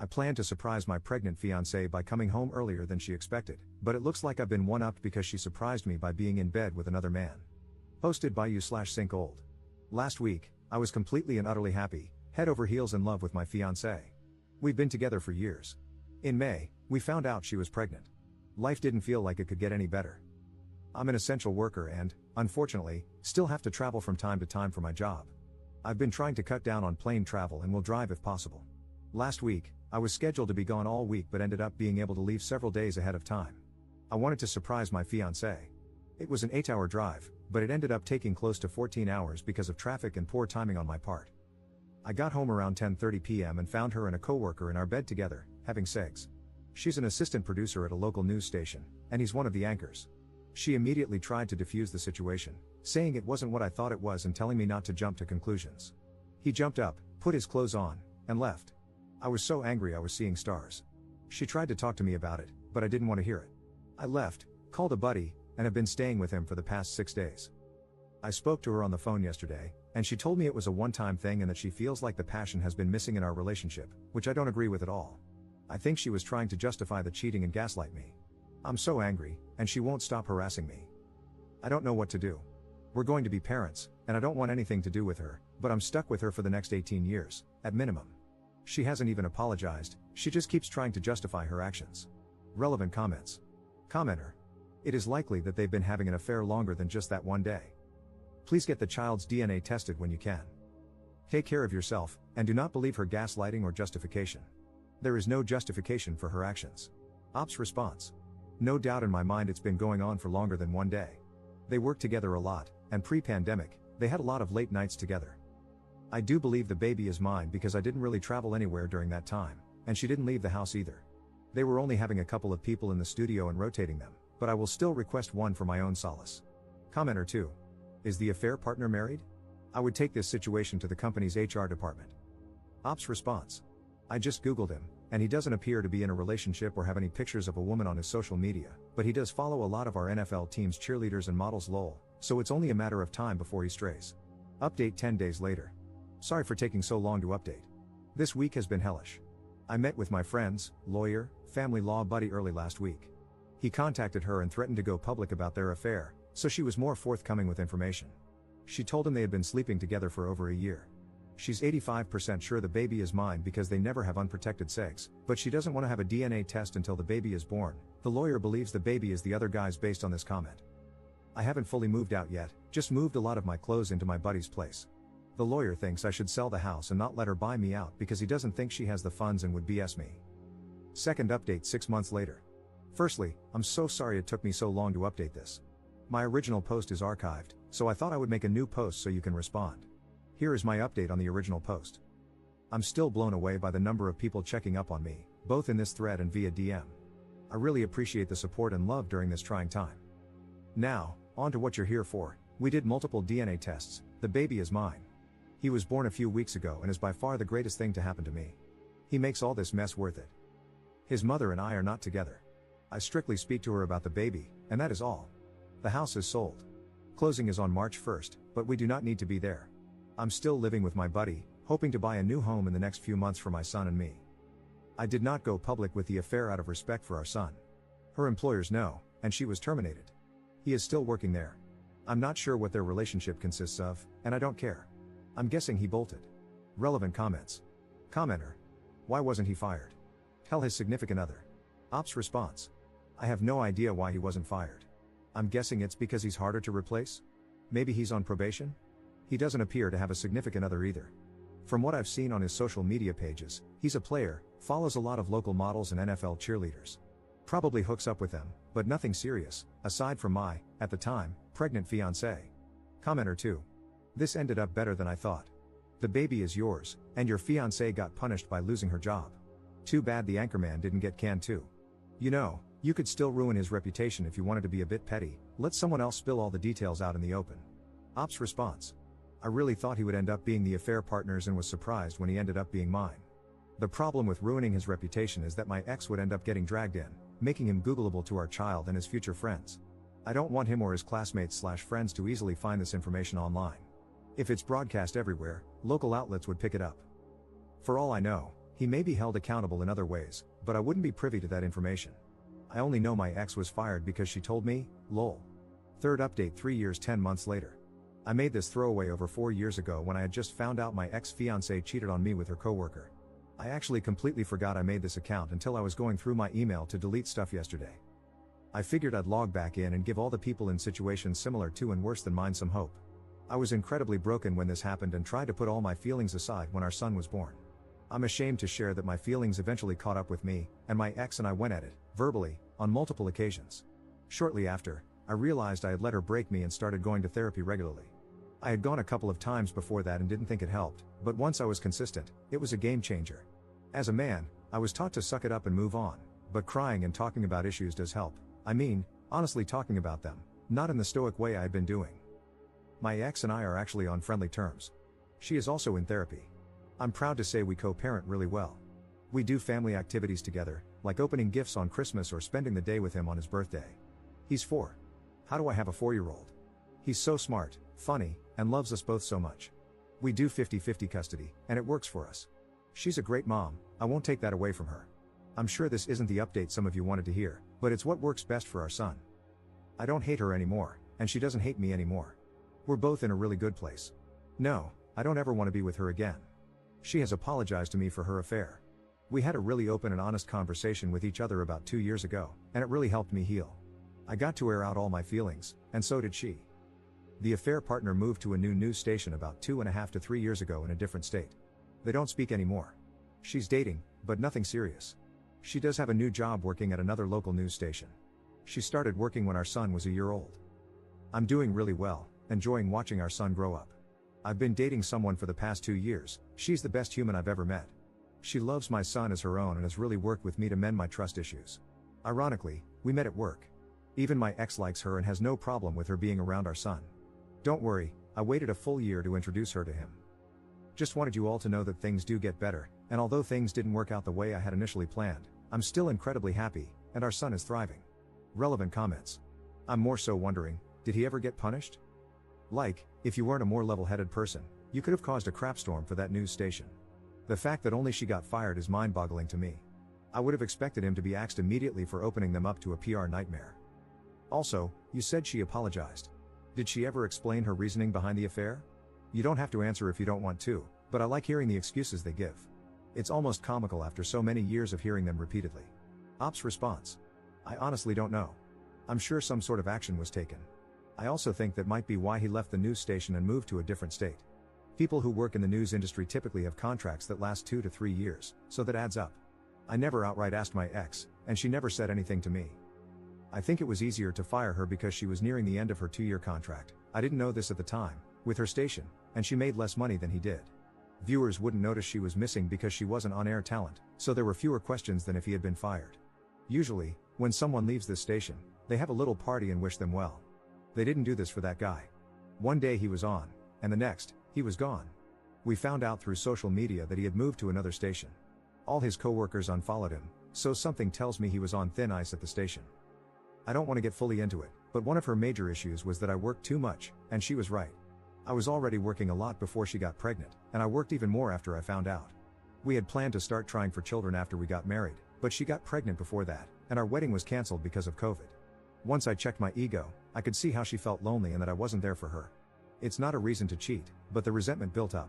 I planned to surprise my pregnant fiancée by coming home earlier than she expected, but it looks like I've been one-upped because she surprised me by being in bed with another man. Posted by you/SyncOld. Last week, I was completely and utterly happy, head over heels in love with my fiancée. We've been together for years. In May, we found out she was pregnant. Life didn't feel like it could get any better. I'm an essential worker and, unfortunately, still have to travel from time to time for my job. I've been trying to cut down on plane travel and will drive if possible. Last week, I was scheduled to be gone all week but ended up being able to leave several days ahead of time. I wanted to surprise my fiancée. It was an 8-hour drive, but it ended up taking close to 14 hours because of traffic and poor timing on my part. I got home around 10:30 p.m. and found her and a coworker in our bed together, having sex. She's an assistant producer at a local news station, and he's one of the anchors. She immediately tried to defuse the situation, saying it wasn't what I thought it was and telling me not to jump to conclusions. He jumped up, put his clothes on, and left. I was so angry I was seeing stars. She tried to talk to me about it, but I didn't want to hear it. I left, called a buddy, and have been staying with him for the past 6 days. I spoke to her on the phone yesterday, and she told me it was a one-time thing and that she feels like the passion has been missing in our relationship, which I don't agree with at all. I think she was trying to justify the cheating and gaslight me. I'm so angry, and she won't stop harassing me. I don't know what to do. We're going to be parents, and I don't want anything to do with her, but I'm stuck with her for the next 18 years, at minimum. She hasn't even apologized, she just keeps trying to justify her actions. Relevant comments. Commenter. It is likely that they've been having an affair longer than just that one day. Please get the child's DNA tested when you can. Take care of yourself, and do not believe her gaslighting or justification. There is no justification for her actions. Ops response. No doubt in my mind it's been going on for longer than one day. They worked together a lot, and pre-pandemic, they had a lot of late nights together. I do believe the baby is mine because I didn't really travel anywhere during that time, and she didn't leave the house either. They were only having a couple of people in the studio and rotating them, but I will still request one for my own solace. Commenter 2. Is the affair partner married? I would take this situation to the company's HR department. Ops response. I just googled him, and he doesn't appear to be in a relationship or have any pictures of a woman on his social media, but he does follow a lot of our NFL team's cheerleaders and models lol, so it's only a matter of time before he strays. Update 10 days later. Sorry for taking so long to update. This week has been hellish. I met with my friend's lawyer, family law buddy early last week. He contacted her and threatened to go public about their affair, so she was more forthcoming with information. She told him they had been sleeping together for over a year. She's 85% sure the baby is mine because they never have unprotected sex, but she doesn't want to have a DNA test until the baby is born. The lawyer believes the baby is the other guy's based on this comment. I haven't fully moved out yet, just moved a lot of my clothes into my buddy's place. The lawyer thinks I should sell the house and not let her buy me out because he doesn't think she has the funds and would BS me. Second update 6 months later. Firstly, I'm so sorry it took me so long to update this. My original post is archived, so I thought I would make a new post so you can respond. Here is my update on the original post. I'm still blown away by the number of people checking up on me, both in this thread and via DM. I really appreciate the support and love during this trying time. Now, on to what you're here for. We did multiple DNA tests, the baby is mine. He was born a few weeks ago and is by far the greatest thing to happen to me. He makes all this mess worth it. His mother and I are not together. I strictly speak to her about the baby, and that is all. The house is sold. Closing is on March 1st, but we do not need to be there. I'm still living with my buddy, hoping to buy a new home in the next few months for my son and me. I did not go public with the affair out of respect for our son. Her employers know, and she was terminated. He is still working there. I'm not sure what their relationship consists of, and I don't care. I'm guessing he bolted. Relevant comments. Commenter. Why wasn't he fired? Tell his significant other. Ops response. I have no idea why he wasn't fired. I'm guessing it's because he's harder to replace? Maybe he's on probation? He doesn't appear to have a significant other either. From what I've seen on his social media pages, he's a player, follows a lot of local models and NFL cheerleaders. Probably hooks up with them, but nothing serious, aside from my, at the time, pregnant fiancée. Commenter 2. This ended up better than I thought. The baby is yours, and your fiancée got punished by losing her job. Too bad the anchorman didn't get canned too. You know, you could still ruin his reputation if you wanted to be a bit petty, let someone else spill all the details out in the open. Ops response. I really thought he would end up being the affair partners and was surprised when he ended up being mine. The problem with ruining his reputation is that my ex would end up getting dragged in, making him Googleable to our child and his future friends. I don't want him or his classmates/friends to easily find this information online. If it's broadcast everywhere, local outlets would pick it up. For all I know, He may be held accountable in other ways, but I wouldn't be privy to that information. I only know my ex was fired because she told me, lol. Third update 3 years 10 months later. I made this throwaway over 4 years ago when I had just found out my ex-fiancée cheated on me with her coworker. I actually completely forgot I made this account until I was going through my email to delete stuff yesterday. I figured I'd log back in and give all the people in situations similar to and worse than mine some hope. I was incredibly broken when this happened and tried to put all my feelings aside when our son was born. I'm ashamed to share that my feelings eventually caught up with me, and my ex and I went at it, verbally, on multiple occasions. Shortly after, I realized I had let her break me and started going to therapy regularly. I had gone a couple of times before that and didn't think it helped, but once I was consistent, it was a game changer. As a man, I was taught to suck it up and move on, but crying and talking about issues does help. I mean, honestly talking about them, not in the stoic way I had been doing. My ex and I are actually on friendly terms. She is also in therapy. I'm proud to say we co-parent really well. We do family activities together, like opening gifts on Christmas or spending the day with him on his birthday. He's 4. How do I have a 4-year-old? He's so smart, funny, and loves us both so much. We do 50-50 custody, and it works for us. She's a great mom, I won't take that away from her. I'm sure this isn't the update some of you wanted to hear, but it's what works best for our son. I don't hate her anymore, and she doesn't hate me anymore. We're both in a really good place. No, I don't ever want to be with her again. She has apologized to me for her affair. We had a really open and honest conversation with each other about 2 years ago, and it really helped me heal. I got to air out all my feelings, and so did she. The affair partner moved to a new news station about 2.5 to 3 years ago in a different state. They don't speak anymore. She's dating, but nothing serious. She does have a new job working at another local news station. She started working when our son was a year old. I'm doing really well, enjoying watching our son grow up. I've been dating someone for the past 2 years, she's the best human I've ever met. She loves my son as her own and has really worked with me to mend my trust issues. Ironically, we met at work. Even my ex likes her and has no problem with her being around our son. Don't worry, I waited a full year to introduce her to him. Just wanted you all to know that things do get better, and although things didn't work out the way I had initially planned, I'm still incredibly happy, and our son is thriving. Relevant comments. I'm more so wondering, did he ever get punished? Like, if you weren't a more level-headed person, you could have caused a crapstorm for that news station. The fact that only she got fired is mind-boggling to me. I would have expected him to be axed immediately for opening them up to a PR nightmare. Also, you said she apologized. Did she ever explain her reasoning behind the affair? You don't have to answer if you don't want to, but I like hearing the excuses they give. It's almost comical after so many years of hearing them repeatedly. Ops response. I honestly don't know. I'm sure some sort of action was taken. I also think that might be why he left the news station and moved to a different state. People who work in the news industry typically have contracts that last 2 to 3 years, so that adds up. I never outright asked my ex, and she never said anything to me. I think it was easier to fire her because she was nearing the end of her 2-year contract. I didn't know this at the time, with her station, and she made less money than he did. Viewers wouldn't notice she was missing because she wasn't on-air talent, so there were fewer questions than if he had been fired. Usually, when someone leaves this station, they have a little party and wish them well. They didn't do this for that guy. One day he was on, and the next, he was gone. We found out through social media that he had moved to another station. All his coworkers unfollowed him, so something tells me he was on thin ice at the station. I don't want to get fully into it, but one of her major issues was that I worked too much, and she was right. I was already working a lot before she got pregnant, and I worked even more after I found out. We had planned to start trying for children after we got married, but she got pregnant before that, and our wedding was canceled because of COVID. Once I checked my ego, I could see how she felt lonely and that I wasn't there for her. It's not a reason to cheat, but the resentment built up.